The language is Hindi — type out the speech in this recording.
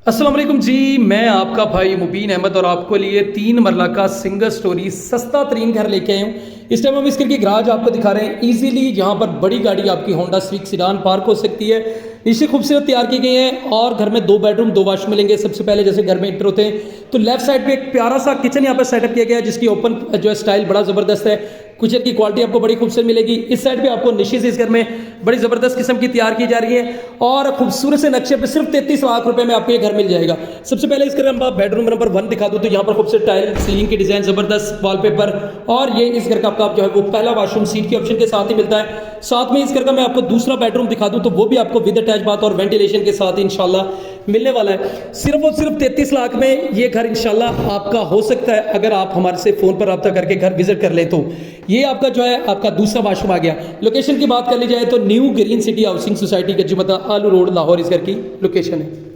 अस्सलाम वालेकुम जी, मैं आपका भाई मुबीन अहमद और आपको लिए 3 मरला का सिंगल स्टोरी सस्ता तरीन घर लेके आए हूँ। इस टाइम हम इस घर की गराज आपको दिखा रहे हैं। इजीली यहाँ पर बड़ी गाड़ी आपकी होंडा स्विक सीडान पार्क हो सकती है। नीचे खूबसूरत तैयार की गई है और घर में 2 बेडरूम 2 वाशरूम मिलेंगे। सबसे पहले जैसे घर में इंटर होते हैं तो लेफ्ट साइड पे एक प्यारा सा किचन यहाँ पर सेटअप किया गया है, जिसकी ओपन जो है स्टाइल बड़ा ज़बरदस्त है। किचन की क्वालिटी आपको बड़ी खूबसूरत मिलेगी। इस साइड पे आपको निशेज इस घर में बड़ी ज़बरदस्त किस्म की तैयार की जा रही है और खूबसूरत से नक्शे पे सिर्फ 33 लाख रुपए में आपको ये घर मिल जाएगा। सबसे पहले इसके हम बेडरूम नंबर 1 दिखा दूं तो यहाँ पर खूबसूरत टाइल सीलिंग की डिजाइन ज़बरदस्त वॉलपेपर और ये इस घर का आपका जो है वो पहला वॉशरूम सीट के ऑप्शन के साथ ही मिलता है। साथ में इस घर का मैं आपको दूसरा बेडरूम दिखा दूं तो वो भी आपको विद अटैच बाथ और वेंटिलेशन के साथ इंशाल्लाह मिलने वाला है। सिर्फ और सिर्फ 33 लाख में ये घर इंशाल्लाह आपका हो सकता है अगर आप हमारे से फ़ोन पर रब्ता करके घर विजिट कर ले तो। ये आपका जो है आपका दूसरा वाशरूम आ गया। लोकेशन की बात कर ली जाए तो new green city housing society के जुमता आलू रोड लाहौर इस घर की लोकेशन है।